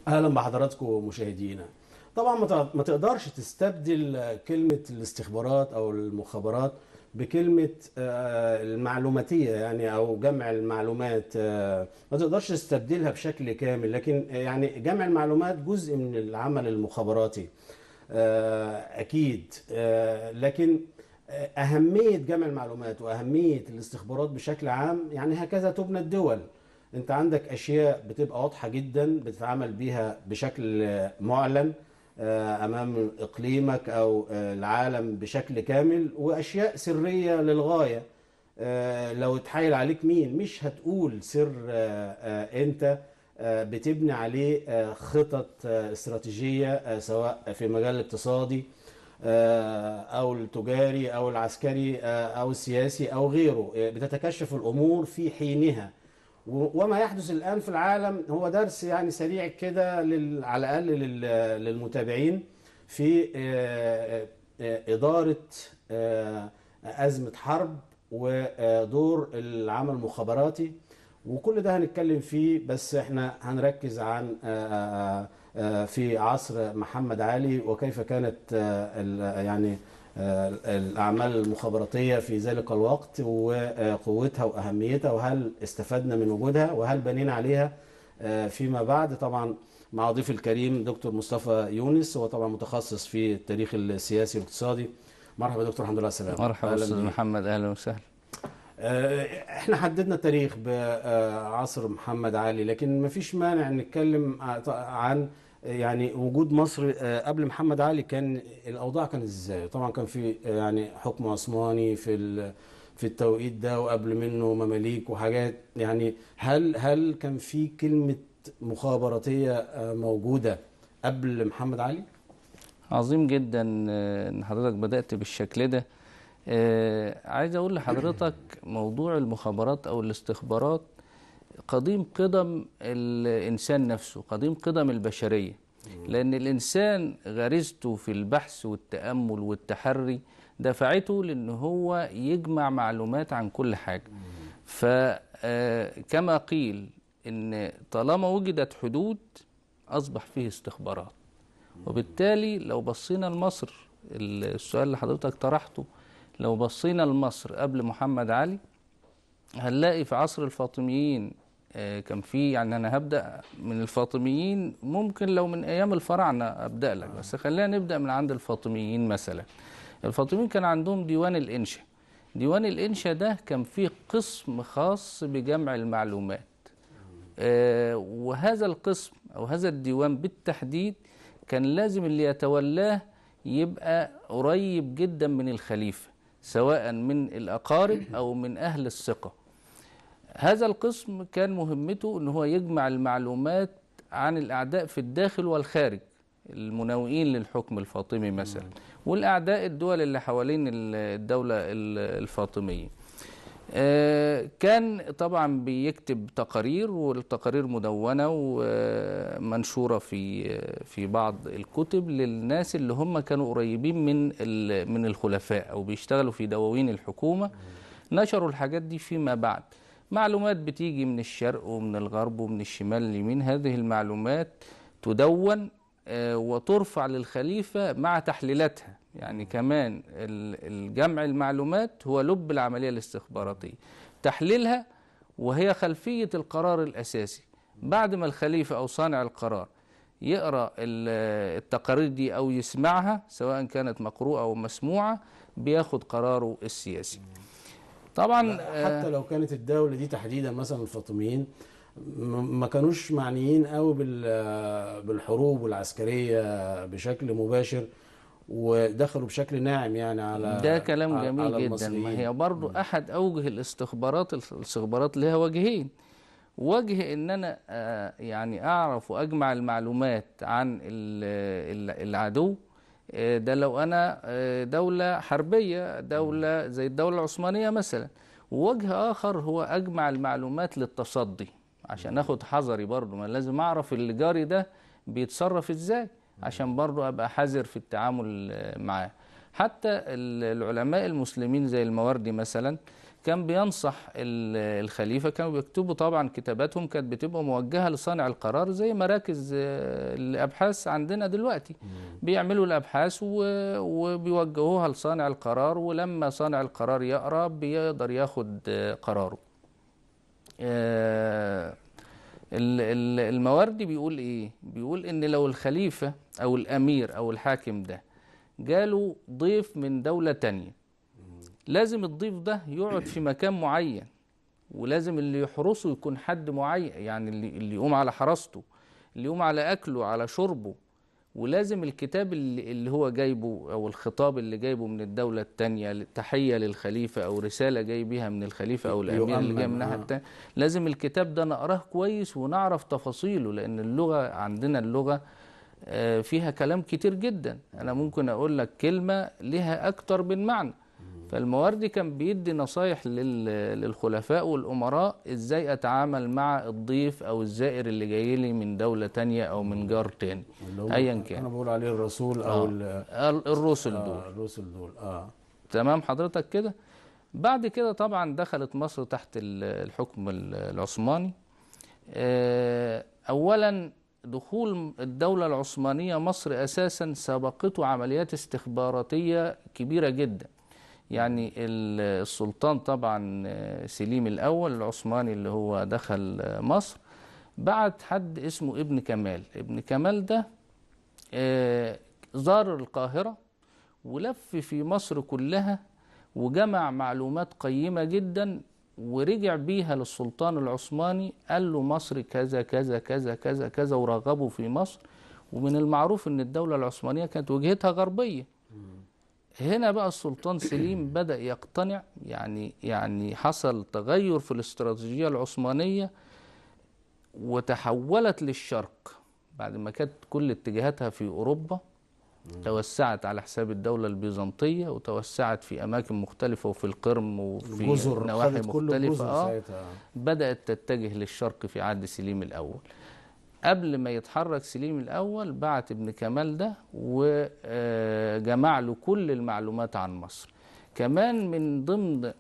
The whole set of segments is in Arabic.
اهلا بحضراتكم مشاهدينا. طبعا ما تقدرش تستبدل كلمة الاستخبارات او المخابرات بكلمة المعلوماتية، يعني او جمع المعلومات. ما تقدرش تستبدلها بشكل كامل، لكن يعني جمع المعلومات جزء من العمل المخابراتي. اكيد. لكن أهمية جمع المعلومات وأهمية الاستخبارات بشكل عام، يعني هكذا تبنى الدول. أنت عندك أشياء بتبقى واضحة جدا بتتعامل بيها بشكل معلن أمام إقليمك أو العالم بشكل كامل، وأشياء سرية للغاية. لو اتحايل عليك مين مش هتقول سر أنت بتبني عليه خطط استراتيجية، سواء في مجال الاقتصادي او التجاري او العسكري او السياسي او غيره. بتتكشف الامور في حينها. وما يحدث الان في العالم هو درس يعني سريع كده على الاقل للمتابعين في اداره ازمه حرب ودور العمل المخابراتي. وكل ده هنتكلم فيه، بس احنا هنركز عن في عصر محمد علي، وكيف كانت يعني الأعمال المخابراتية في ذلك الوقت، وقوتها وأهميتها، وهل استفدنا من وجودها، وهل بنينا عليها فيما بعد. طبعا مع ضيف الكريم دكتور مصطفى يونس، هو طبعا متخصص في التاريخ السياسي والاقتصادي. مرحبا دكتور، الحمد لله على السلامة. مرحبا أهلا أستاذ بيك. محمد، أهلا وسهلا. احنا حددنا التاريخ بعصر محمد علي، لكن مفيش مانع نتكلم عن يعني وجود مصر قبل محمد علي. كان الاوضاع كانت ازاي؟ طبعا كان في يعني حكم عثماني في التوقيت ده، وقبل منه مماليك وحاجات. يعني هل كان في كلمة مخابراتية موجودة قبل محمد علي؟ عظيم جدا إن حضرتك بدأت بالشكل ده. عايز أقول لحضرتك موضوع المخابرات أو الاستخبارات قديم قدم الإنسان نفسه، قديم قدم البشرية. لأن الإنسان غريزته في البحث والتأمل والتحري دفعته لأن هو يجمع معلومات عن كل حاجة. فكما قيل إن طالما وجدت حدود أصبح فيه استخبارات. وبالتالي لو بصينا لمصر، السؤال اللي حضرتك طرحته، لو بصينا لمصر قبل محمد علي هنلاقي في عصر الفاطميين كان في، يعني أنا هبدأ من الفاطميين، ممكن لو من أيام الفراعنة أبدأ لك، بس خلينا نبدأ من عند الفاطميين. مثلا الفاطميين كان عندهم ديوان الإنشا. ديوان الإنشا ده كان فيه قسم خاص بجمع المعلومات، وهذا القسم أو هذا الديوان بالتحديد كان لازم اللي يتولاه يبقى قريب جدا من الخليفة، سواء من الأقارب أو من أهل الثقة. هذا القسم كان مهمته أنه هو يجمع المعلومات عن الأعداء في الداخل والخارج، المناوئين للحكم الفاطمي مثلا، والأعداء الدول اللي حوالين الدولة الفاطمية. كان طبعا بيكتب تقارير، والتقارير مدونة ومنشورة في بعض الكتب للناس اللي هم كانوا قريبين من الخلفاء أو بيشتغلوا في دواوين الحكومة. نشروا الحاجات دي فيما بعد. معلومات بتيجي من الشرق ومن الغرب ومن الشمال اليمين، هذه المعلومات تدون وترفع للخليفة مع تحليلاتها. يعني كمان الجمع المعلومات هو لب العملية الاستخباراتية، تحليلها وهي خلفية القرار الأساسي. بعد ما الخليفة أو صانع القرار يقرأ التقارير دي أو يسمعها، سواء كانت مقروءة أو مسموعة، بياخد قراره السياسي. طبعا حتى لو كانت الدولة دي تحديدا مثلا الفاطميين ما كانوش معنيين قوي بالحروب والعسكرية بشكل مباشر، ودخلوا بشكل ناعم يعني ده على كلام على جميل على جدا. ما المصريين. هي برضو أحد أوجه الاستخبارات لها وجهين. وجه ان انا يعني اعرف واجمع المعلومات عن العدو، ده لو انا دولة حربية، دولة زي الدولة العثمانية مثلا. ووجه اخر هو اجمع المعلومات للتصدي، عشان اخد حذري برضو، ما لازم اعرف اللي جاري ده بيتصرف ازاي، عشان برضو ابقى حذر في التعامل معاه. حتى العلماء المسلمين زي الماوردي مثلا كان بينصح الخليفة. كانوا بيكتبوا طبعا كتاباتهم كانت بتبقى موجهة لصانع القرار، زي مراكز الأبحاث عندنا دلوقتي. بيعملوا الأبحاث وبيوجهوها لصانع القرار، ولما صانع القرار يقرأ بيقدر ياخد قراره. المواردي بيقول إيه؟ بيقول إن لو الخليفة أو الأمير أو الحاكم ده جاله ضيف من دولة تانية، لازم الضيف ده يقعد في مكان معين، ولازم اللي يحرسه يكون حد معين، يعني اللي يقوم على حراسته، اللي يقوم على أكله على شربه. ولازم الكتاب اللي هو جايبه أو الخطاب اللي جايبه من الدولة التانية، تحية للخليفة أو رسالة جاي بيها من الخليفة أو الأمير اللي جاي من الناحية التانية، لازم الكتاب ده نقراه كويس ونعرف تفاصيله، لأن اللغة عندنا اللغة فيها كلام كتير جدا. أنا ممكن أقول لك كلمة لها أكتر من معنى. فالمواردي كان بيدي نصايح للخلفاء والأمراء إزاي أتعامل مع الضيف أو الزائر اللي جاي لي من دولة تانية أو من جار تاني أيا كان. أنا بقول عليه الرسول أو الرسل دول. الرسل دول. تمام حضرتك كده. بعد كده طبعا دخلت مصر تحت الحكم العثماني. أولا دخول الدولة العثمانية مصر أساسا سبقته عمليات استخباراتية كبيرة جدا. يعني السلطان طبعا سليم الأول العثماني اللي هو دخل مصر، بعت حد اسمه ابن كمال. ابن كمال ده زار القاهرة ولف في مصر كلها وجمع معلومات قيمة جدا، ورجع بيها للسلطان العثماني، قال له مصر كذا كذا كذا كذا كذا، ورغبوا في مصر. ومن المعروف ان الدولة العثمانية كانت وجهتها غربية. هنا بقى السلطان سليم بدأ يقتنع، يعني حصل تغير في الاستراتيجية العثمانية وتحولت للشرق. بعد ما كانت كل اتجاهاتها في أوروبا، توسعت على حساب الدولة البيزنطية وتوسعت في أماكن مختلفة وفي القرم وفي نواحي مختلفة. بدأت تتجه للشرق في عهد سليم الأول. قبل ما يتحرك سليم الأول بعت ابن كمال ده وجمع له كل المعلومات عن مصر. كمان من ضمن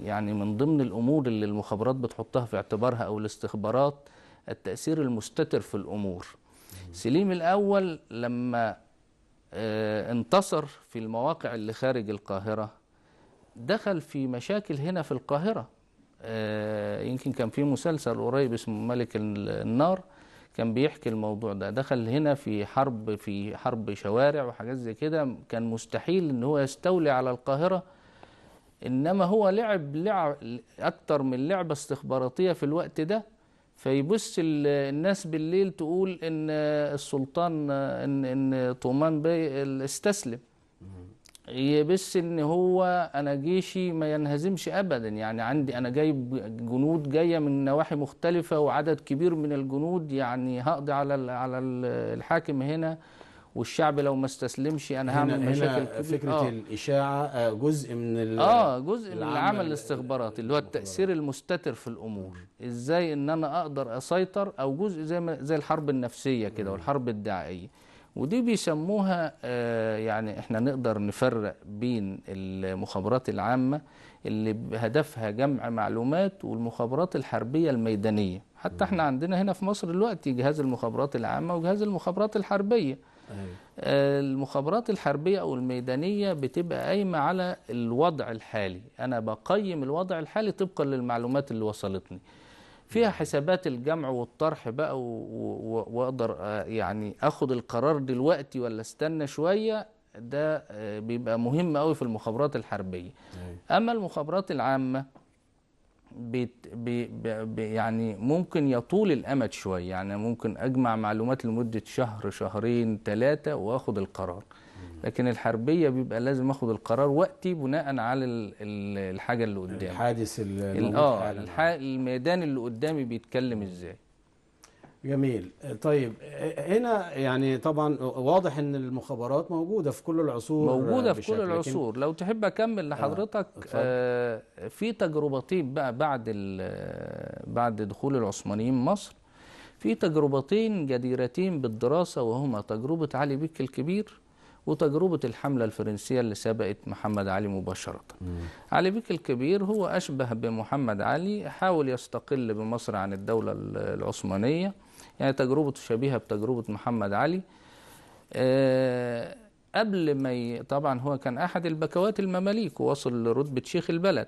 يعني من ضمن الأمور اللي المخابرات بتحطها في اعتبارها أو الاستخبارات التأثير المستتر في الأمور. سليم الأول لما انتصر في المواقع اللي خارج القاهرة دخل في مشاكل هنا في القاهرة. يمكن كان في مسلسل قريب اسمه ملك النار كان بيحكي الموضوع ده. دخل هنا في حرب شوارع وحاجات زي كده، كان مستحيل ان هو يستولي على القاهرة، انما هو لعب اكتر من لعبة استخباراتية في الوقت ده. فيبص الناس بالليل تقول ان السلطان ان طومان بي استسلم، يبس ان هو انا جيشي ما ينهزمش ابدا. يعني عندي انا جايب جنود جايه من نواحي مختلفه وعدد كبير من الجنود، يعني هقضي على الحاكم هنا، والشعب لو ما استسلمش انا هعمل مشاكل كبيرة. فكره الاشاعه جزء من جزء من العمل الاستخباراتي اللي هو التاثير المستتر في الامور. ازاي ان انا اقدر اسيطر، او جزء زي الحرب النفسيه كده والحرب الدعائيه. ودي بيسموها يعني احنا نقدر نفرق بين المخابرات العامة اللي هدفها جمع معلومات والمخابرات الحربية الميدانية. حتى احنا عندنا هنا في مصر دلوقتي جهاز المخابرات العامة وجهاز المخابرات الحربية. المخابرات الحربية أو الميدانية بتبقى قايمة على الوضع الحالي. أنا بقيم الوضع الحالي طبقا للمعلومات اللي وصلتني، فيها حسابات الجمع والطرح بقى واقدر يعني اخد القرار دلوقتي ولا استنى شوية. ده بيبقى مهم قوي في المخابرات الحربية. اما المخابرات العامة يعني ممكن يطول الامد شوية، يعني ممكن اجمع معلومات لمدة شهر شهرين 3 واخد القرار. لكن الحربية بيبقى لازم اخد القرار وقتي بناء على الحاجة اللي قدامي، الحادث الميدان اللي قدامي بيتكلم ازاي. جميل. طيب هنا يعني طبعا واضح ان المخابرات موجودة في كل العصور، كل العصور. لو تحب اكمل لحضرتك في تجربتين بقى بعد دخول العثمانيين مصر. في تجربتين جديرتين بالدراسة، وهما تجربة علي بك الكبير وتجربة الحملة الفرنسية اللي سبقت محمد علي مباشرة. علي بيك الكبير هو أشبه بمحمد علي، حاول يستقل بمصر عن الدولة العثمانية، يعني تجربته شبيهة بتجربة محمد علي. قبل ما طبعا هو كان أحد البكوات المماليك ووصل لرتبة شيخ البلد.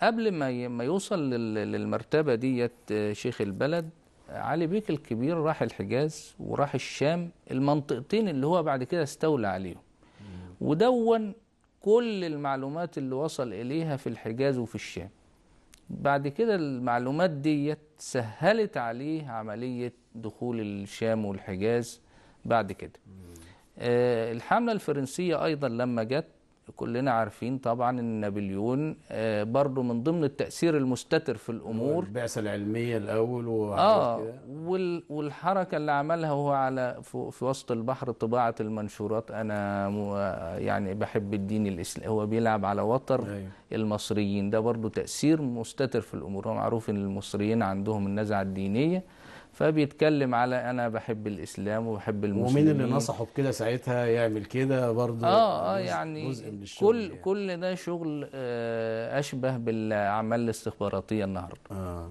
قبل ما يوصل للمرتبة ديت شيخ البلد، علي بيك الكبير راح الحجاز وراح الشام، المنطقتين اللي هو بعد كده استولى عليهم، ودون كل المعلومات اللي وصل إليها في الحجاز وفي الشام. بعد كده المعلومات ديت سهلت عليه عملية دخول الشام والحجاز بعد كده. الحملة الفرنسية أيضا لما جت، كلنا عارفين طبعا ان نابليون برضو من ضمن التأثير المستتر في الأمور البعثة العلمية الأول وحاجات كده. والحركة اللي عملها هو على في وسط البحر طباعة المنشورات، أنا يعني بحب الدين الإسلامي، هو بيلعب على وتر. أيوه. المصريين ده برضو تأثير مستتر في الأمور، هو معروف ان المصريين عندهم النزعة الدينية، فبيتكلم على انا بحب الاسلام وبحب المسلمين. ومين اللي نصحه بكده ساعتها يعمل كده برضه؟ يعني جزء من الشغل يعني. كل ده شغل اشبه بالاعمال الاستخباراتيه النهارده.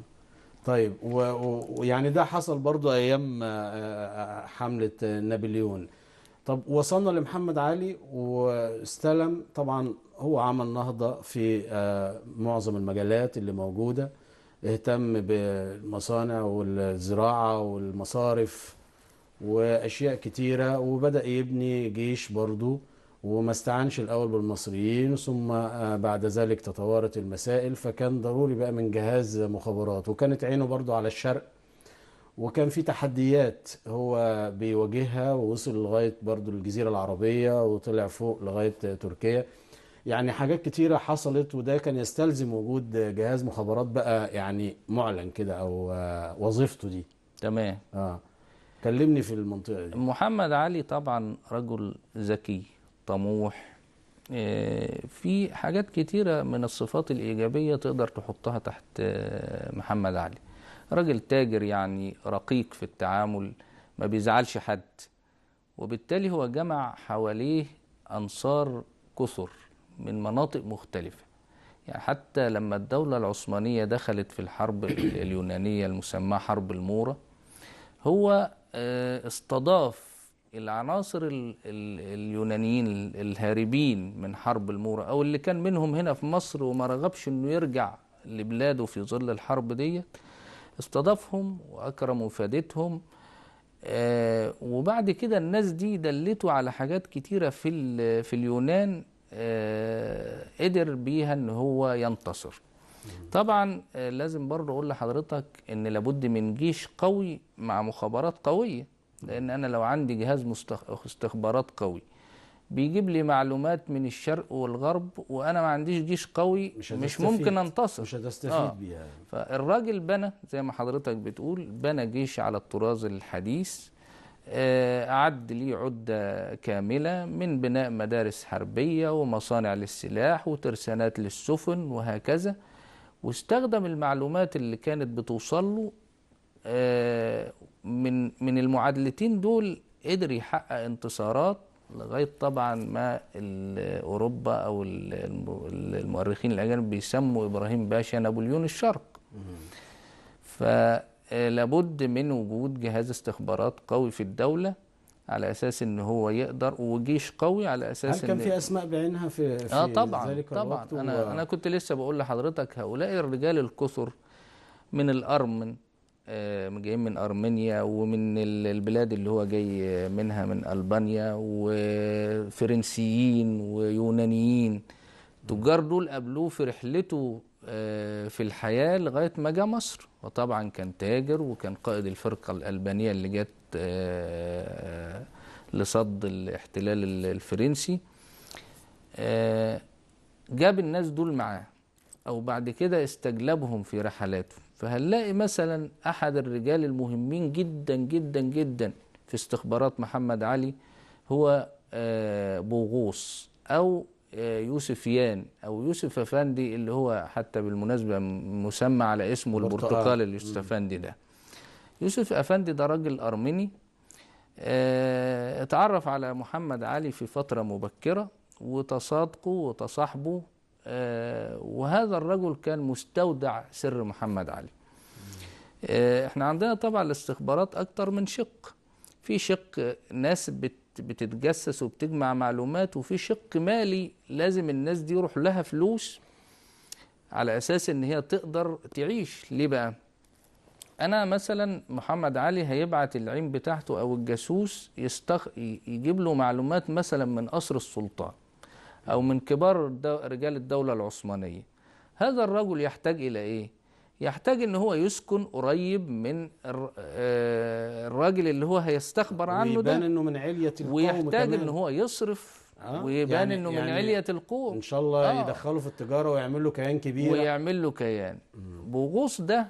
طيب، ويعني ده حصل برضه ايام حملة نابليون. طب وصلنا لمحمد علي واستلم، طبعا هو عمل نهضة في معظم المجالات اللي موجودة، اهتم بالمصانع والزراعة والمصارف وأشياء كتيرة، وبدأ يبني جيش برضو، وما استعنش الأول بالمصريين، ثم بعد ذلك تطورت المسائل، فكان ضروري بقى من جهاز مخابرات، وكانت عينه برضو على الشرق، وكان في تحديات هو بيواجهها، ووصل لغاية برضو الجزيرة العربية وطلع فوق لغاية تركيا. يعني حاجات كتيرة حصلت، وده كان يستلزم وجود جهاز مخابرات بقى يعني معلن كده، او وظيفته دي. تمام. كلمني في المنطقة دي. محمد علي طبعا رجل ذكي طموح، في حاجات كتيرة من الصفات الإيجابية تقدر تحطها تحت محمد علي. راجل تاجر يعني رقيق في التعامل، ما بيزعلش حد، وبالتالي هو جمع حواليه أنصار كثر من مناطق مختلفة. يعني حتى لما الدولة العثمانية دخلت في الحرب اليونانية المسماة حرب المورة، هو استضاف العناصر اليونانيين الهاربين من حرب المورة، أو اللي كان منهم هنا في مصر وما رغبش إنه يرجع لبلاده في ظل الحرب ديت، استضافهم وأكرم وفادتهم. وبعد كده الناس دي دلته على حاجات كتيرة في اليونان، قدر بيها ان هو ينتصر. طبعا لازم برضه اقول لحضرتك ان لابد من جيش قوي مع مخابرات قوية، لان انا لو عندي جهاز استخبارات قوي بيجيب لي معلومات من الشرق والغرب، وانا ما عنديش جيش قوي مش ممكن انتصر، مش هتستفيد بيها. فالراجل بنى زي ما حضرتك بتقول، بنى جيش على الطراز الحديث، أعد ليه عدة كاملة من بناء مدارس حربية ومصانع للسلاح وترسانات للسفن وهكذا، واستخدم المعلومات اللي كانت بتوصل له من المعادلتين دول، قدر يحقق انتصارات لغاية طبعا ما أوروبا أو المؤرخين الأجانب بيسموا إبراهيم باشا نابليون الشرق. فلابد من وجود جهاز استخبارات قوي في الدولة على أساس إن هو يقدر، وجيش قوي على أساس هل كان في أسماء بعينها في طبعا ذلك طبعا الوقت؟ أنا كنت لسه بقول لحضرتك هؤلاء الرجال الكثر من الأرمن، جايين من أرمينيا ومن البلاد اللي هو جاي منها من ألبانيا، وفرنسيين ويونانيين. التجار دول قابلوه في رحلته في الحياة لغاية ما جاء مصر، وطبعا كان تاجر وكان قائد الفرقة الألبانية اللي جت لصد الاحتلال الفرنسي. جاب الناس دول معاه، أو بعد كده استجلبهم في رحلاته. فهنلاقي مثلا أحد الرجال المهمين جدا جدا جدا في استخبارات محمد علي هو بوغوص أو يوسف يان أو يوسف أفندي، اللي هو حتى بالمناسبة مسمى على اسمه البرتقال اليوسف أفندي ده. يوسف أفندي ده راجل أرميني، اتعرف على محمد علي في فترة مبكرة وتصادقوا وتصاحبوا. وهذا الرجل كان مستودع سر محمد علي. احنا عندنا طبعا الاستخبارات اكتر من شق. في شق ناس بتتجسس وبتجمع معلومات، وفي شق مالي لازم الناس دي يروح لها فلوس على اساس ان هي تقدر تعيش. ليه بقى؟ انا مثلا محمد علي هيبعت العين بتاعته او الجاسوس يجيب له معلومات مثلا من قصر السلطان او من كبار رجال الدولة العثمانية. هذا الرجل يحتاج الى ايه؟ يحتاج ان هو يسكن قريب من الراجل اللي هو هيستخبر عنه ويبان ده، انه من علية القوم ويحتاج كمان. ان هو يصرف ويبان انه من علية القوم ان شاء الله يدخله في التجارة ويعمل له كيان كبير. ويعمل له كيان. بوغوص ده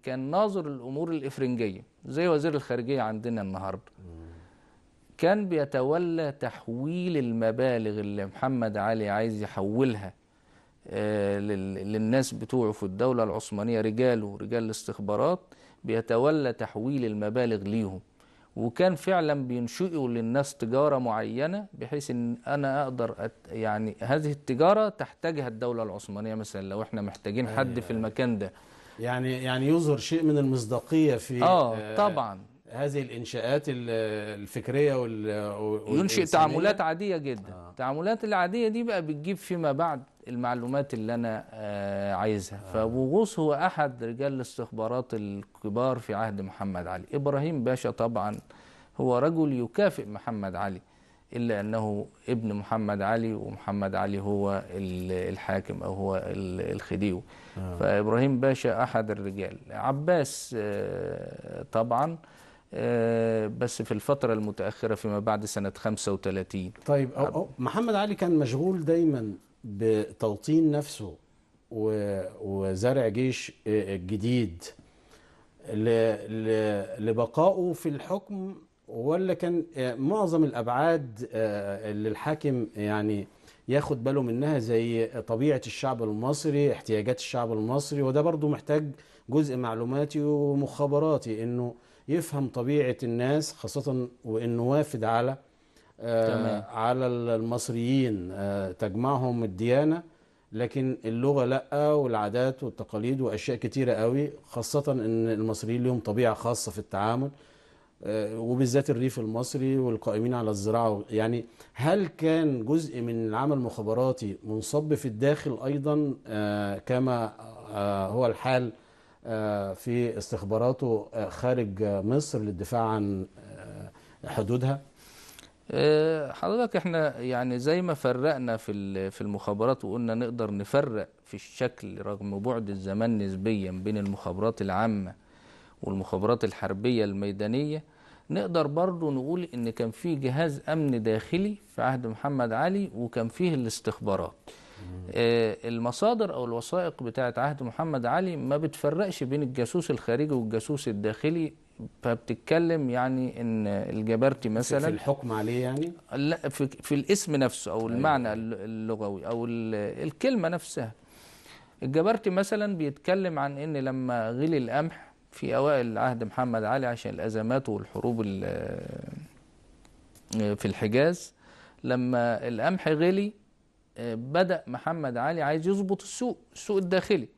كان ناظر الامور الافرنجية زي وزير الخارجية عندنا النهارده. كان بيتولى تحويل المبالغ اللي محمد علي عايز يحولها للناس بتوعه في الدولة العثمانية، رجال الاستخبارات، بيتولى تحويل المبالغ ليهم. وكان فعلا بينشئوا للناس تجارة معينة بحيث ان انا اقدر يعني هذه التجارة تحتاجها الدولة العثمانية، مثلا لو احنا محتاجين حد في المكان ده. يعني يظهر شيء من المصداقية في طبعا هذه الإنشاءات الفكرية ينشئ تعاملات عادية جدا. التعاملات العادية دي بقى بتجيب فيما بعد المعلومات اللي أنا عايزها. فبوغوص هو أحد رجال الاستخبارات الكبار في عهد محمد علي. إبراهيم باشا طبعا هو رجل يكافئ محمد علي، إلا أنه ابن محمد علي، ومحمد علي هو الحاكم أو هو الخديوي. فإبراهيم باشا أحد الرجال. عباس طبعا بس في الفترة المتأخرة فيما بعد سنة 35. طيب محمد علي كان مشغول دايما بتوطين نفسه وزرع جيش جديد لبقائه في الحكم، ولا كان معظم الأبعاد اللي الحاكم يعني ياخد باله منها زي طبيعة الشعب المصري، احتياجات الشعب المصري؟ وده برضو محتاج جزء معلوماتي ومخابراتي، انه يفهم طبيعة الناس، خاصة وانه وافد على على المصريين تجمعهم الديانة، لكن اللغة لأ، والعادات والتقاليد وأشياء كتيرة قوي، خاصة ان المصريين لهم طبيعة خاصة في التعامل، وبالذات الريف المصري والقائمين على الزراعة. يعني هل كان جزء من العمل المخابراتي منصب في الداخل أيضا كما هو الحال في استخباراته خارج مصر للدفاع عن حدودها؟ حضرتك احنا يعني زي ما فرقنا في المخابرات وقلنا نقدر نفرق في الشكل رغم بعد الزمان نسبيا بين المخابرات العامة والمخابرات الحربية الميدانية، نقدر برضو نقول ان كان في جهاز امن داخلي في عهد محمد علي وكان فيه الاستخبارات. المصادر او الوثائق بتاعت عهد محمد علي ما بتفرقش بين الجاسوس الخارجي والجاسوس الداخلي، فبتتكلم يعني ان الجبرتي مثلا في الحكم عليه، يعني لا في الاسم نفسه او المعنى اللغوي او الكلمة نفسها. الجبرتي مثلا بيتكلم عن ان لما غلي القمح في اوائل عهد محمد علي عشان الازمات والحروب في الحجاز، لما القمح غلي بدأ محمد علي عايز يظبط السوق الداخلي،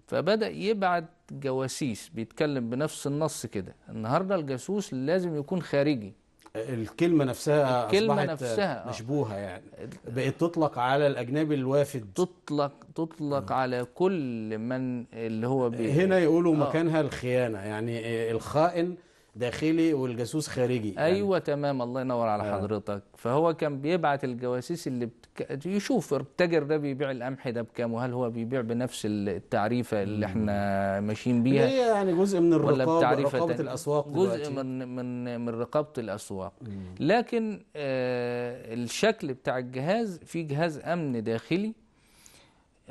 فبدأ يبعت جواسيس بيتكلم بنفس النص كده. النهارده الجاسوس لازم يكون خارجي. الكلمة نفسها أصبحت نفسها مشبوهة، يعني بقت تطلق على الأجنبي الوافد، تطلق على كل من اللي هو هنا يقولوا مكانها الخيانة، يعني الخائن داخلي والجاسوس خارجي. ايوه يعني تمام، الله ينور على حضرتك. فهو كان بيبعت الجواسيس اللي يشوف التاجر ده بيبيع القمح ده بكام، وهل هو بيبيع بنفس التعريفه اللي احنا ماشيين بيها، هي يعني جزء من الرقابه، رقابه الاسواق دلوقتي، جزء من رقابه الاسواق. لكن الشكل بتاع الجهاز، في جهاز امن داخلي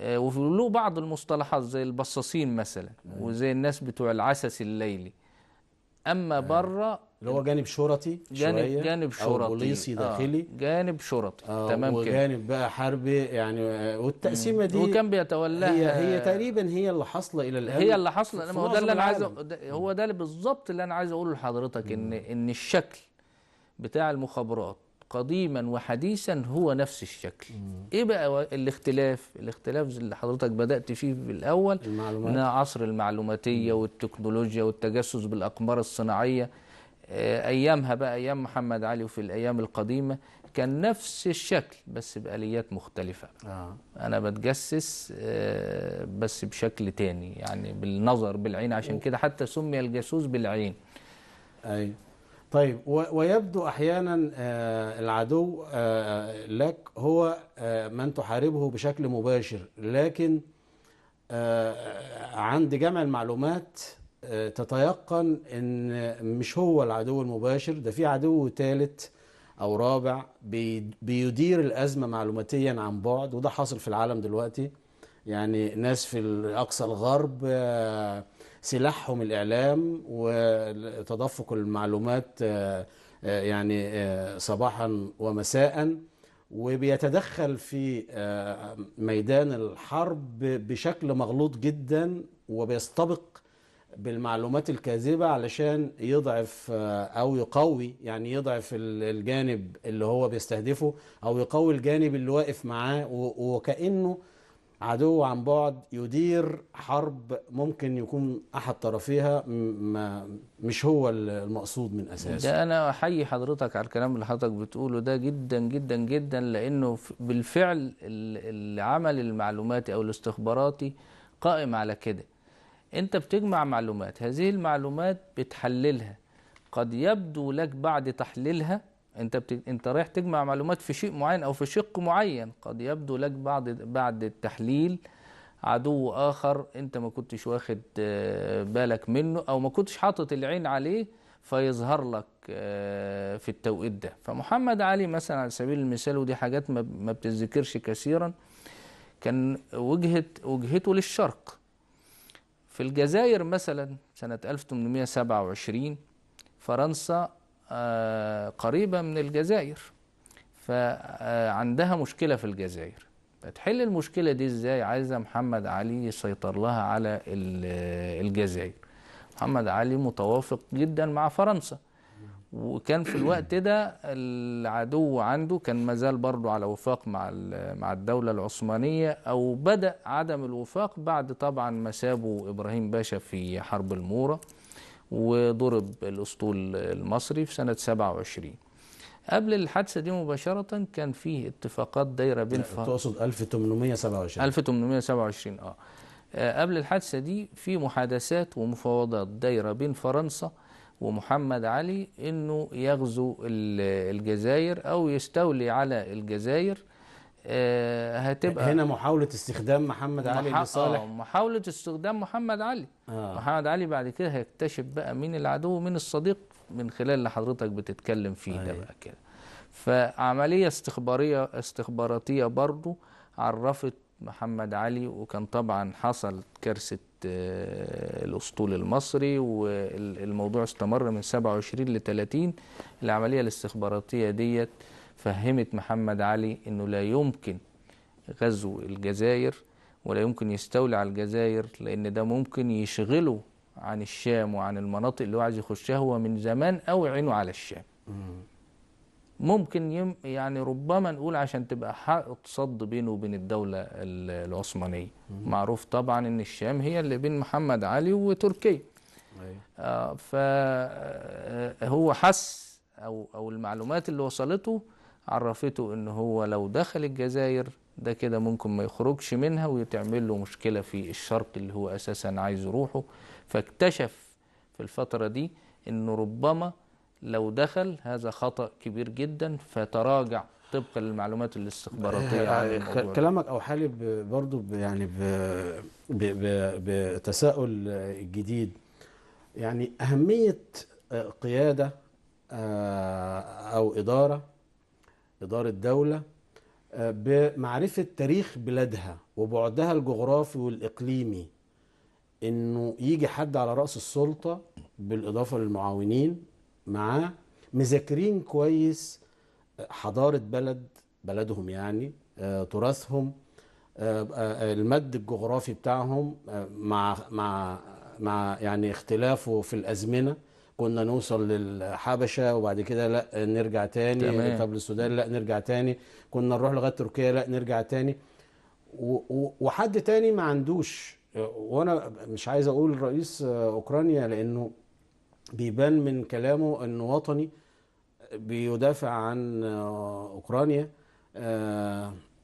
وفي له بعض المصطلحات زي البصاصين مثلا وزي الناس بتوع العسس الليلي. اما بره اللي هو جانب شرطي شوية جانب او شرطي، بوليسي داخلي. جانب شرطي تمام كده. وجانب بقى حربي يعني. والتقسيمة دي وكان هي بيتولاها، تقريبا هي اللي حاصلة الى هي الان اللي في حصل. في ما هو ده معظم اللي انا عايز العالم. هو ده اللي بالظبط اللي انا عايز اقوله لحضرتك، ان الشكل بتاع المخابرات قديما وحديثا هو نفس الشكل. ايه بقى الاختلاف؟ الاختلاف اللي حضرتك بدأت فيه في الاول، ان المعلومات. عصر المعلوماتية والتكنولوجيا والتجسس بالاقمار الصناعية، ايامها بقى ايام محمد علي وفي الايام القديمة كان نفس الشكل بس بآليات مختلفة. انا بتجسس بس بشكل تاني، يعني بالنظر بالعين، عشان كده حتى سمي الجاسوس بالعين. ايوه. طيب ويبدو احيانا العدو لك هو من تحاربه بشكل مباشر، لكن عند جمع المعلومات تتيقن ان مش هو العدو المباشر ده، في عدو ثالث او رابع بيدير الازمه معلوماتيا عن بعد، وده حاصل في العالم دلوقتي. يعني ناس في اقصى الغرب سلاحهم الاعلام وتدفق المعلومات يعني صباحا ومساء، وبيتدخل في ميدان الحرب بشكل مغلوط جدا، وبيستبق بالمعلومات الكاذبة علشان يضعف أو يقوي، يعني يضعف الجانب اللي هو بيستهدفه أو يقوي الجانب اللي واقف معاه، وكأنه عدو عن بعد يدير حرب ممكن يكون أحد طرفيها مش هو المقصود من أساسه. ده انا احيي حضرتك على الكلام اللي حضرتك بتقوله ده جدا جدا جدا، لانه بالفعل العمل المعلوماتي او الاستخباراتي قائم على كده. انت بتجمع معلومات، هذه المعلومات بتحللها. قد يبدو لك بعد تحليلها، انت رايح تجمع معلومات في شيء معين او في شق معين، قد يبدو لك بعد التحليل عدو اخر انت ما كنتش واخد بالك منه، او ما كنتش حاطط العين عليه، فيظهر لك في التوقيت ده. فمحمد علي مثلا على سبيل المثال، ودي حاجات ما بتذكرش كثيرا، كان وجهته للشرق. في الجزائر مثلا سنة 1827 فرنسا قريبة من الجزائر، فعندها مشكلة في الجزائر. فتحل المشكلة دي ازاي؟ عايزة محمد علي يسيطر لها على الجزائر. محمد علي متوافق جدا مع فرنسا، وكان في الوقت ده العدو عنده كان مازال برضه على وفاق مع الدولة العثمانية، أو بدأ عدم الوفاق بعد طبعا ما سابوا إبراهيم باشا في حرب المورة وضرب الأسطول المصري في سنة 27. قبل الحادثة دي مباشرة كان فيه اتفاقات دايرة بين تقصد 1827؟ 1827 قبل الحادثة دي في محادثات ومفاوضات دايرة بين فرنسا ومحمد علي انه يغزو الجزائر او يستولي على الجزائر. هتبقى هنا محاولة استخدام محمد علي لصالح محاولة استخدام محمد علي. محمد علي بعد كده هيكتشف بقى مين العدو ومين الصديق من خلال اللي حضرتك بتتكلم فيه ده بقى كده. فعملية استخباراتية برضو عرفت محمد علي، وكان طبعا حصل كارثة الأسطول المصري، والموضوع استمر من 27 ل 30. العملية الاستخباراتية ديت فهمت محمد علي أنه لا يمكن غزو الجزائر ولا يمكن يستولي على الجزائر، لأن ده ممكن يشغله عن الشام وعن المناطق اللي هو عايز يخشها هو من زمان، أو عينه على الشام. ممكن يعني ربما نقول عشان تبقى حائط صد بينه وبين الدولة العثمانية. معروف طبعا ان الشام هي اللي بين محمد علي وتركيا. فهو حس او المعلومات اللي وصلته عرفته ان هو لو دخل الجزائر ده كده ممكن ما يخرجش منها ويتعمل له مشكلة في الشرق اللي هو اساسا عايز يروحه. فاكتشف في الفترة دي انه ربما لو دخل هذا خطأ كبير جدا، فتراجع طبقا للمعلومات الاستخباراتية عن الموضوع. كلامك أو حالي برضو يعني بتساؤل جديد، يعني أهمية قيادة أو إدارة دولة بمعرفة تاريخ بلادها وبعدها الجغرافي والإقليمي، إنه يجي حد على رأس السلطة بالإضافة للمعاونين معاه مذاكرين كويس حضارة بلدهم يعني، تراثهم، المد الجغرافي بتاعهم، مع يعني اختلافه في الأزمنة. كنا نوصل للحبشة وبعد كده لا نرجع تاني، تمام. طب للسودان لا نرجع تاني، كنا نروح لغاية تركيا لا نرجع تاني. وحد تاني ما عندوش، وانا مش عايز اقول رئيس اوكرانيا لانه بيبان من كلامه انه وطني بيدافع عن اوكرانيا،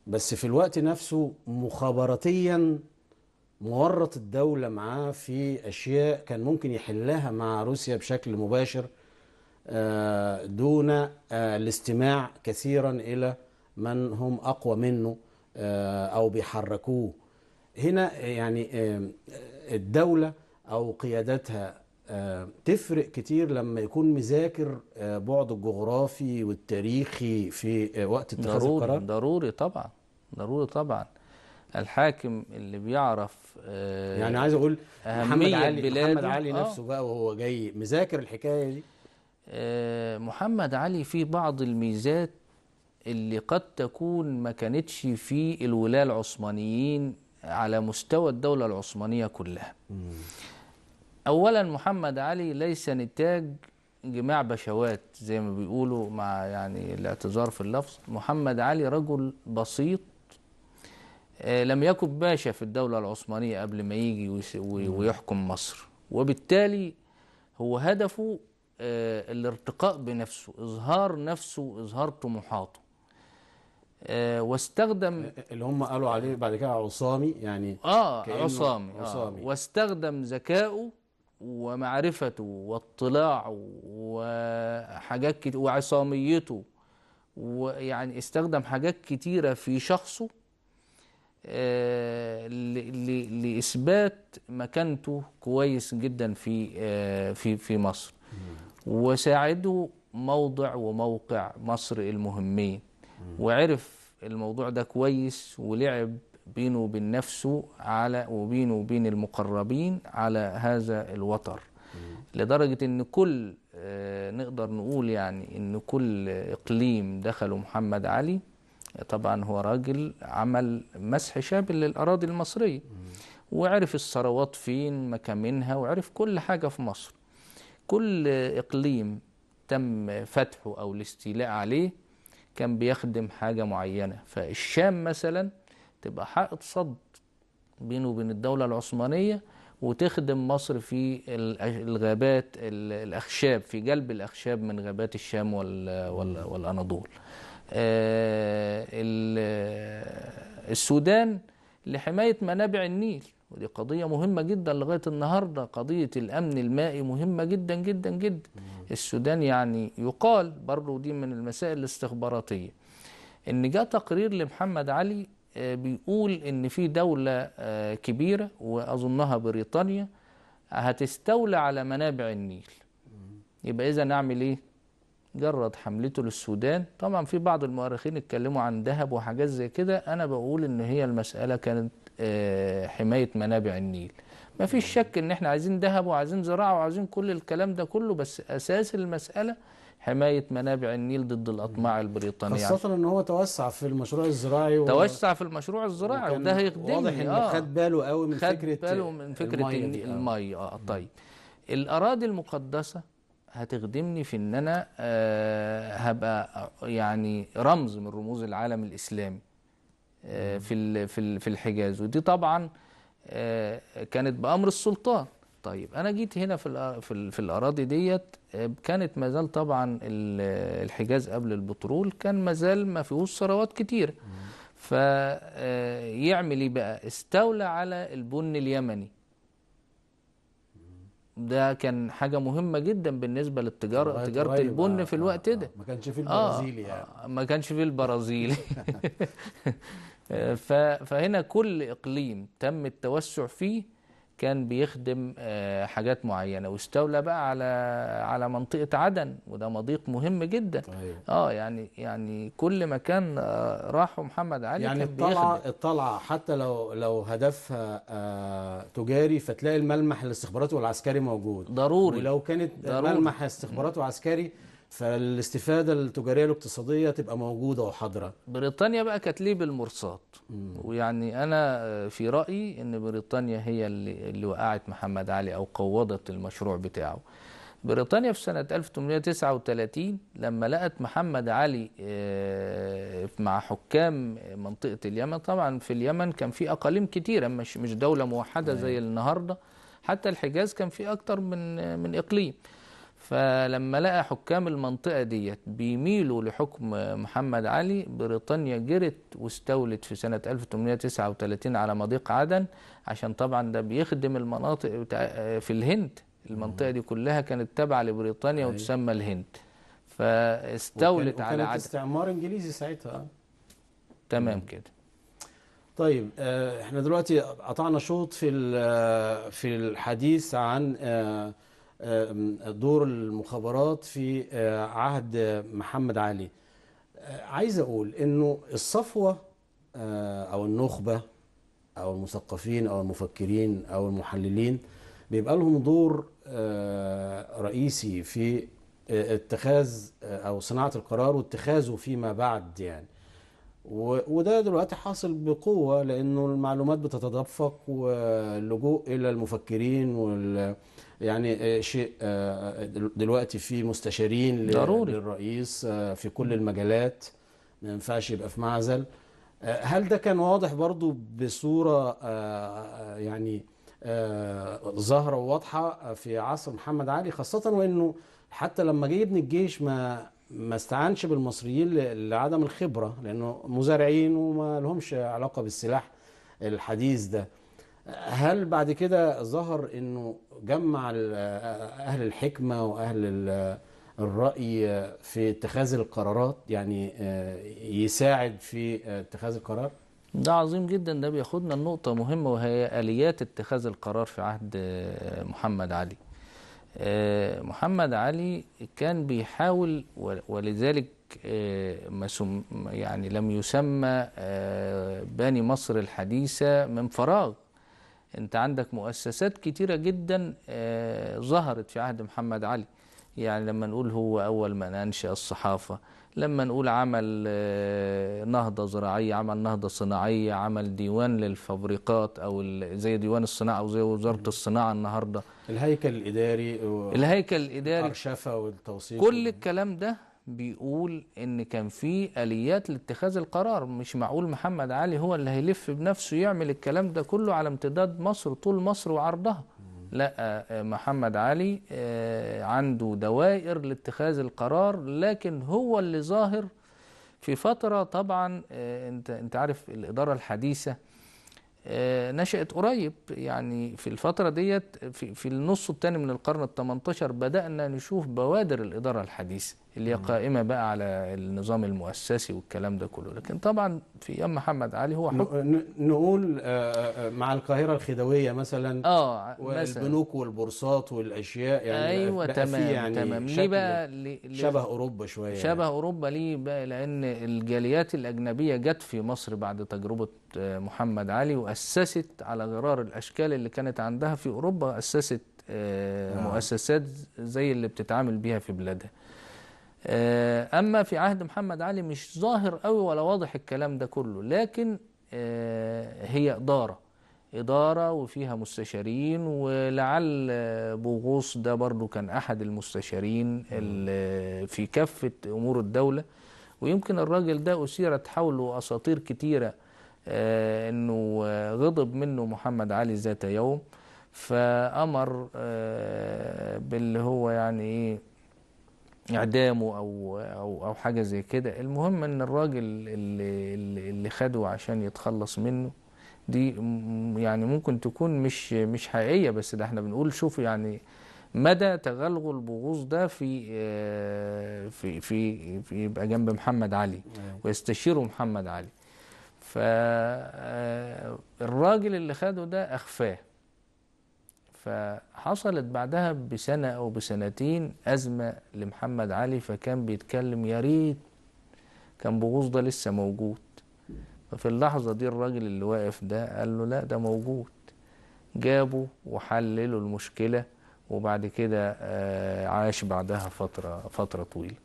بس في الوقت نفسه مخابراتيا مورط الدولة معاه في أشياء كان ممكن يحلها مع روسيا بشكل مباشر، دون الاستماع كثيرا إلى من هم أقوى منه أو بيحركوه. هنا يعني الدولة أو قيادتها تفرق كتير لما يكون مذاكر بعد الجغرافي والتاريخي في وقت اتخاذ ضروري القرار. ضروري طبعا. ضروري طبعا. الحاكم اللي بيعرف يعني عايز اقول أهمية محمد بلاده. علي نفسه بقى وهو جاي مذاكر الحكاية دي. محمد علي فيه بعض الميزات اللي قد تكون ما كانتش في الولاة العثمانيين على مستوى الدولة العثمانية كلها. أولا محمد علي ليس نتاج جماع بشوات زي ما بيقولوا، مع يعني الاعتذار في اللفظ. محمد علي رجل بسيط، لم يكن باشا في الدولة العثمانية قبل ما يجي ويحكم مصر، وبالتالي هو هدفه الارتقاء بنفسه، إظهار نفسه، إظهار طموحاته. واستخدم اللي هم قالوا عليه بعد كده عصامي، يعني كأنه عصامي. عصامي. واستخدم ذكائه ومعرفته واطلاعه وحاجات كتير وعصاميته، ويعني استخدم حاجات كتيرة في شخصه لإثبات مكانته كويس جدا في مصر، وساعده موضع وموقع مصر المهمين، وعرف الموضوع ده كويس، ولعب بينه وبين نفسه وبينه وبين المقربين على هذا الوتر، لدرجة ان نقدر نقول يعني ان كل اقليم دخله محمد علي طبعا هو راجل عمل مسح شامل للأراضي المصرية، وعرف الثروات فين مكامنها، وعرف كل حاجة في مصر. كل إقليم تم فتحه أو الاستيلاء عليه كان بيخدم حاجة معينة. فالشام مثلا تبقى حائط صد بينه وبين الدولة العثمانية، وتخدم مصر في الغابات الأخشاب، في جلب الأخشاب من غابات الشام والأناضول. السودان لحماية منابع النيل، ودي قضية مهمة جدا لغاية النهاردة. قضية الأمن المائي مهمة جدا جدا جدا. السودان يعني يقال برضو دي من المسائل الاستخباراتية إن جاء تقرير لمحمد علي بيقول إن في دولة كبيرة وأظنها بريطانيا هتستولى على منابع النيل. يبقى إذا نعمل إيه؟ جرد حملته للسودان. طبعا في بعض المؤرخين اتكلموا عن ذهب وحاجات زي كده، انا بقول ان هي المسألة كانت حماية منابع النيل. ما فيش شك ان احنا عايزين ذهب وعايزين زراعة وعايزين كل الكلام ده كله، بس اساس المسألة حماية منابع النيل ضد الأطماع البريطانية. خاصة ان هو توسع في المشروع الزراعي توسع في المشروع الزراعي، وده هيخدمني. واضح انه خد باله قوي من فكرة المية دي. المية. طيب الأراضي المقدسة هتخدمني في ان انا هبقى يعني رمز من رموز العالم الاسلامي في الحجاز، ودي طبعا كانت بامر السلطان. طيب انا جيت هنا في الاراضي ديت، كانت مازال طبعا الحجاز قبل البترول كان مازال ما فيهوش ثروات كتير، فيعمل ايه بقى؟ استولى على البن اليمني. ده كان حاجة مهمة جدا بالنسبة للتجارة، تجارة البن في الوقت ده. ما كانش في البرازيلي يعني. ما كانش في البرازيلي. فهنا كل إقليم تم التوسع فيه كان بيخدم حاجات معينة، واستولى بقى على منطقة عدن، وده مضيق مهم جدا. يعني كل مكان راحه محمد علي يعني كان بيخدم. الطلعة حتى لو هدفها تجاري، فتلاقي الملمح الاستخباراتي والعسكري موجود. ضروري ولو كانت ضروري. ملمح استخباراتي وعسكري، فالاستفادة التجارية والاقتصادية تبقى موجودة وحاضرة. بريطانيا بقى كانت ليه بالمرصاد. ويعني أنا في رأيي إن بريطانيا هي اللي وقعت محمد علي أو قوضت المشروع بتاعه. بريطانيا في سنة 1839 لما لقت محمد علي مع حكام منطقة اليمن، طبعا في اليمن كان في أقاليم كتيرة، مش دولة موحدة زي النهاردة، حتى الحجاز كان فيه أكتر من إقليم. فلما لقى حكام المنطقة ديت بيميلوا لحكم محمد علي، بريطانيا جرت واستولت في سنة 1839 على مضيق عدن، عشان طبعا ده بيخدم المناطق في الهند. المنطقة دي كلها كانت تابعة لبريطانيا وتسمى الهند، فاستولت على وكانت عدن. استعمار انجليزي ساعتها. تمام كده. طيب، احنا دلوقتي قطعنا شوط في الحديث عن دور المخابرات في عهد محمد علي. عايز اقول انه الصفوة او النخبة او المثقفين او المفكرين او المحللين بيبقى لهم دور رئيسي في اتخاذ او صناعة القرار واتخاذه فيما بعد يعني. وده دلوقتي حاصل بقوة، لأنه المعلومات بتتدفق، واللجوء إلى المفكرين يعني شيء دلوقتي في مستشارين ضروري. للرئيس في كل المجالات، ما ينفعش يبقى في معزل. هل ده كان واضح برضو بصورة يعني ظاهرة وواضحة في عصر محمد علي، خاصة وأنه حتى لما جه يبني الجيش ما استعنش بالمصريين لعدم الخبرة، لأنه مزارعين وما لهمش علاقة بالسلاح الحديث ده. هل بعد كده ظهر أنه جمع أهل الحكمة وأهل الرأي في اتخاذ القرارات، يعني يساعد في اتخاذ القرار؟ ده عظيم جدا. ده بياخدنا لنقطة مهمة، وهي آليات اتخاذ القرار في عهد محمد علي. محمد علي كان بيحاول، ولذلك يعني لم يسمى بني مصر الحديثة من فراغ. انت عندك مؤسسات كتيرة جدا ظهرت في عهد محمد علي. يعني لما نقول هو أول من أنشأ الصحافة، لما نقول عمل نهضة زراعية، عمل نهضة صناعية، عمل ديوان للفابريقات أو زي ديوان الصناعة أو زي وزارة الصناعة النهاردة، الهيكل الإداري الأرشفة والتوثيق، كل الكلام ده بيقول ان كان في آليات لاتخاذ القرار. مش معقول محمد علي هو اللي هيلف بنفسه يعمل الكلام ده كله على امتداد مصر، طول مصر وعرضها. لا، محمد علي عنده دوائر لاتخاذ القرار، لكن هو اللي ظاهر في فترة. طبعا انت عارف الإدارة الحديثة نشأت قريب، يعني في الفترة ديت في النص الثاني من القرن ال18 بدأنا نشوف بوادر الإدارة الحديثة اللي هي قائمة بقى على النظام المؤسسي والكلام ده كله. لكن طبعا في أيام محمد علي هو نقول مع القاهرة الخديوية مثلا، والبنوك والبورصات والأشياء، يعني أيوة بقى تمام يعني تمام. ليه بقى؟ شبه أوروبا شوية. شبه أوروبا ليه بقى؟ لأن الجاليات الأجنبية جت في مصر بعد تجربة محمد علي، وأسست على غرار الأشكال اللي كانت عندها في أوروبا، أسست مؤسسات زي اللي بتتعامل بيها في بلادها. أما في عهد محمد علي مش ظاهر قوي ولا واضح الكلام ده كله، لكن هي إدارة وفيها مستشارين، ولعل بوغوص ده برضو كان أحد المستشارين في كافة أمور الدولة. ويمكن الراجل ده أثيرت حوله أساطير كتيرة، أنه غضب منه محمد علي ذات يوم، فأمر باللي هو يعني إيه إعدامه أو حاجة زي كده. المهم أن الراجل اللي خده عشان يتخلص منه دي يعني ممكن تكون مش حقيقية، بس ده احنا بنقول شوف يعني مدى تغلغل البغوص ده في يبقى جنب محمد علي ويستشيره محمد علي. فالراجل اللي خده ده أخفاه، فحصلت بعدها بسنة أو بسنتين أزمة لمحمد علي، فكان بيتكلم يا ريت كان بوغوص ده لسه موجود. ففي اللحظة دي الراجل اللي واقف ده قال له لا ده موجود، جابوا وحللوا المشكلة، وبعد كده عاش بعدها فترة طويلة.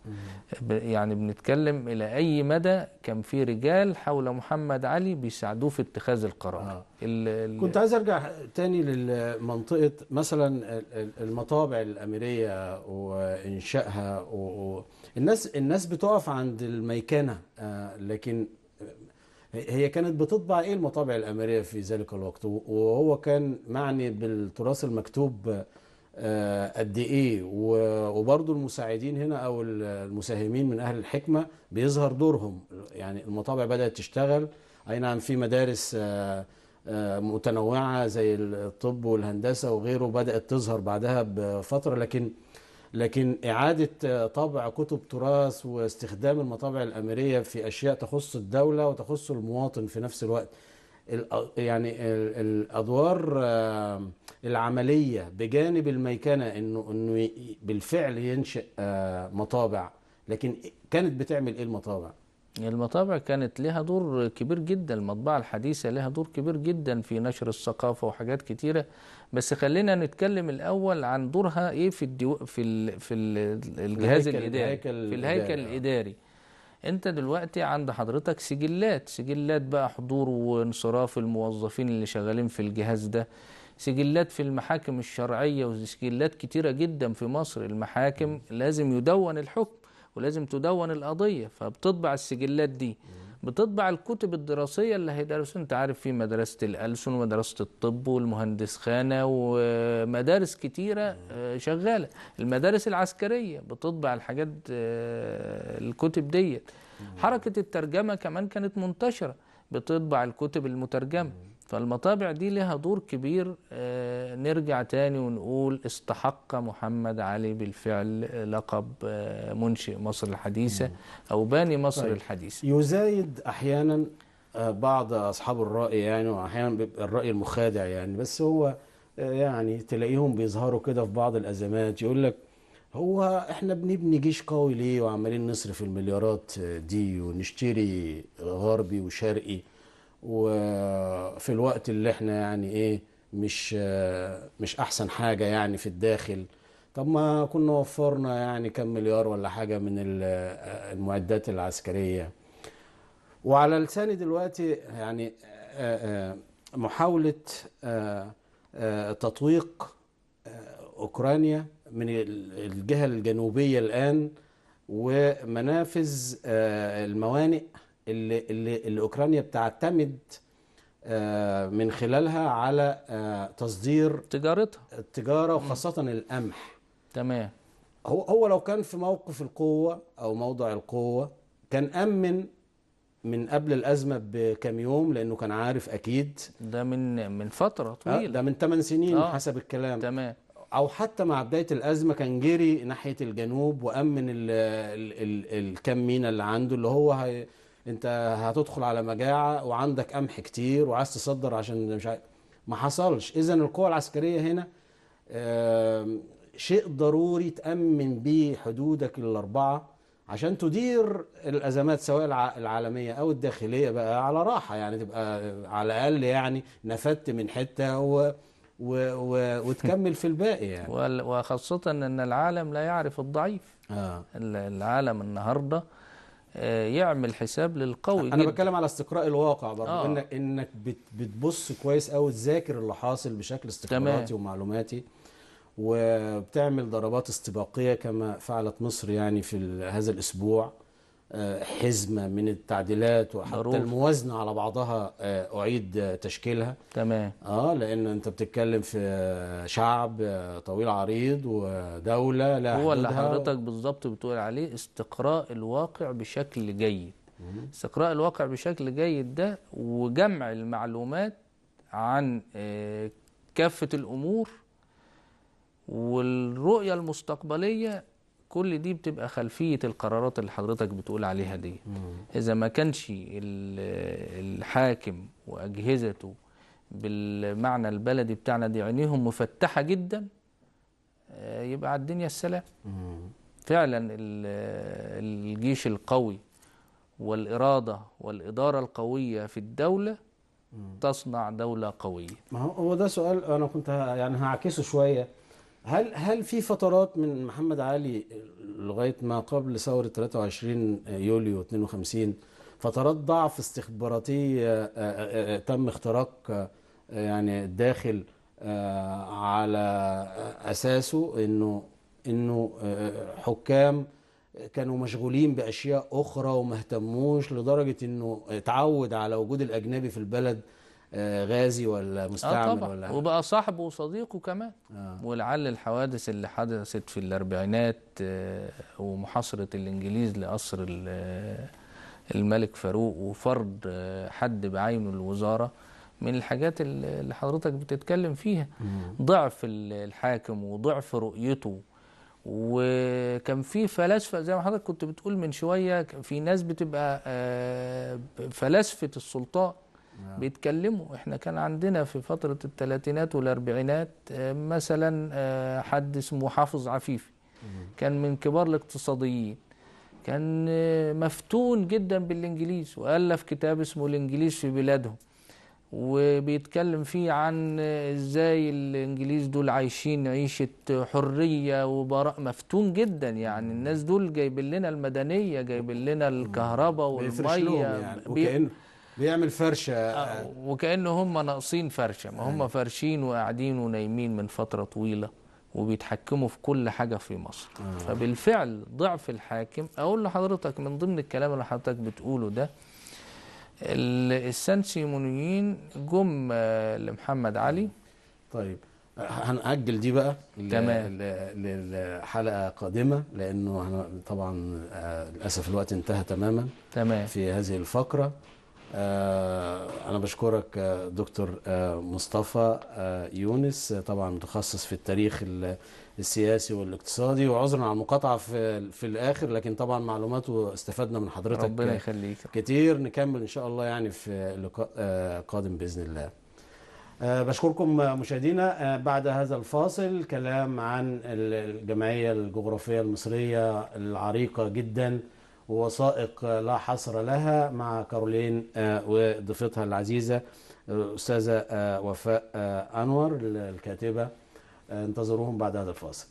يعني بنتكلم إلى أي مدى كان في رجال حول محمد علي بيساعدوه في اتخاذ القرار. كنت عايز أرجع تاني لمنطقة مثلا المطابع الأميرية وإنشائها الناس بتقف عند الميكنة، لكن هي كانت بتطبع ايه المطابع الأميرية في ذلك الوقت، وهو كان معني بالتراث المكتوب قد ايه، وبرضه المساعدين هنا او المساهمين من اهل الحكمة بيظهر دورهم. يعني المطابع بدأت تشتغل، اي نعم في مدارس متنوعة زي الطب والهندسة وغيره بدأت تظهر بعدها بفترة، لكن إعادة طبع كتب تراث واستخدام المطابع الأميرية في أشياء تخص الدولة وتخص المواطن في نفس الوقت، يعني الأدوار العملية بجانب الميكنة إنه بالفعل ينشئ مطابع. لكن كانت بتعمل إيه المطابع؟ المطابع كانت لها دور كبير جدا، المطبعة الحديثة لها دور كبير جدا في نشر الثقافة وحاجات كتيرة. بس خلينا نتكلم الأول عن دورها إيه في الجهاز الإداري، في الهيكل الإداري. أنت دلوقتي عند حضرتك سجلات بقى حضور وانصراف الموظفين اللي شغالين في الجهاز ده، سجلات في المحاكم الشرعية وسجلات كتيرة جدا في مصر. المحاكم لازم يدون الحكم ولازم تدون القضية، فبتطبع السجلات دي، بتطبع الكتب الدراسية اللي هيدرسوا. انت عارف في مدرسة الألسن ومدرسة الطب والمهندس خانة ومدارس كتيرة شغالة. المدارس العسكرية بتطبع الحاجات الكتب دي. حركة الترجمة كمان كانت منتشرة، بتطبع الكتب المترجمة. فالمطابع دي لها دور كبير. نرجع تاني ونقول استحق محمد علي بالفعل لقب منشئ مصر الحديثة أو باني مصر الحديثة. يزايد أحيانا بعض أصحاب الرأي يعني، وأحيانا بيبقى الرأي المخادع يعني، بس هو يعني تلاقيهم بيظهروا كده في بعض الأزمات يقول لك هو احنا بنبني جيش قوي ليه وعمالين نصرف المليارات دي ونشتري غربي وشرقي، وفي الوقت اللي احنا يعني ايه مش احسن حاجة يعني في الداخل. طب ما كنا وفرنا يعني كم مليار ولا حاجة من المعدات العسكرية. وعلى لساني دلوقتي يعني محاولة تطويق أوكرانيا من الجهة الجنوبية الآن، ومنافذ الموانئ اللي أوكرانيا بتعتمد من خلالها على تصدير تجارتها، التجارة وخاصة القمح. تمام. هو لو كان في موقف القوة أو موضع القوة كان أمن من قبل الأزمة بكم يوم، لأنه كان عارف أكيد ده من فترة طويلة، ده من 8 سنين حسب الكلام. تمام. أو حتى مع بداية الأزمة كان جري ناحية الجنوب وأمن الكم مينا اللي عنده، اللي هو أنت هتدخل على مجاعة وعندك قمح كتير وعايز تصدر عشان مش عارف. ما حصلش. إذا القوة العسكرية هنا شيء ضروري تأمن بيه حدودك الأربعة عشان تدير الأزمات سواء العالمية أو الداخلية بقى على راحة، يعني تبقى على الأقل يعني نفدت من حتة وتكمل في الباقي يعني. وخاصة أن العالم لا يعرف الضعيف. العالم النهاردة يعمل حساب للقوي. أنا بتكلم على استقراء الواقع برضو. إنك بتبص كويس أو تذاكر اللي حاصل بشكل استخباراتي ومعلوماتي، وبتعمل ضربات استباقية كما فعلت مصر يعني في هذا الأسبوع، حزمة من التعديلات وحتى ضروري. الموازنة على بعضها أعيد تشكيلها. تمام. لأن أنت بتتكلم في شعب طويل عريض ودولة لا هو اللي حدودها. حضرتك بالظبط بتقول عليه استقراء الواقع بشكل جيد. استقراء الواقع بشكل جيد ده وجمع المعلومات عن كافة الأمور والرؤية المستقبلية، كل دي بتبقى خلفية القرارات اللي حضرتك بتقول عليها دي. إذا ما كانش الحاكم وأجهزته بالمعنى البلدي بتاعنا دي عينيهم مفتحة جدا، يبقى على الدنيا السلام. فعلا الجيش القوي والإرادة والإدارة القوية في الدولة تصنع دولة قوية. ما هو ده سؤال انا كنت يعني هعكسه شويه. هل في فترات من محمد علي لغايه ما قبل ثوره 23 يوليو 52 فترات ضعف استخباراتيه تم اختراق يعني الداخل على اساسه انه حكام كانوا مشغولين باشياء اخرى وما اهتموش لدرجه انه اتعود على وجود الاجنبي في البلد، غازي ولا مستعمر طبعا، ولا وبقى صاحبه وصديقه كمان. ولعل الحوادث اللي حدثت في الأربعينات ومحاصرة الإنجليز لقصر الملك فاروق وفرض حد بعينه الوزارة من الحاجات اللي حضرتك بتتكلم فيها. ضعف الحاكم وضعف رؤيته. وكان في فلاسفة زي ما حضرتك كنت بتقول من شوية، في ناس بتبقى فلاسفة السلطان بيتكلموا. احنا كان عندنا في فترة الثلاثينات والأربعينات مثلا حد اسمه حافظ عفيفي، كان من كبار الاقتصاديين، كان مفتون جدا بالإنجليز وألف كتاب اسمه الإنجليز في بلادهم، وبيتكلم فيه عن ازاي الانجليز دول عايشين عيشة حرية وبراء. مفتون جدا يعني. الناس دول جايبين لنا المدنية، جايبين لنا الكهرباء والمية يعني وكأنه بيعمل فرشة وكأنه هم ناقصين فرشة. ما هم فرشين وقاعدين ونايمين من فترة طويلة وبيتحكموا في كل حاجة في مصر. فبالفعل ضعف الحاكم. أقول لحضرتك من ضمن الكلام اللي حضرتك بتقوله ده، السنسيمونيين جم لمحمد علي. طيب هنأجل دي بقى تمام للحلقة قادمة، لأنه طبعا للأسف الوقت انتهى تماما في هذه الفقرة. أنا بشكرك دكتور مصطفى يونس، طبعا متخصص في التاريخ السياسي والاقتصادي، وعذرا على المقاطعة في الآخر، لكن طبعا معلوماته استفدنا من حضرتك ربنا يخليك كتير. نكمل إن شاء الله يعني في لقاء قادم بإذن الله. بشكركم مشاهدينا. بعد هذا الفاصل كلام عن الجمعية الجغرافية المصرية العريقة جدا ووثائق لا حصر لها مع كارولين وضيفتها العزيزة الأستاذة وفاء أنور الكاتبة. انتظروهم بعد هذا الفاصل.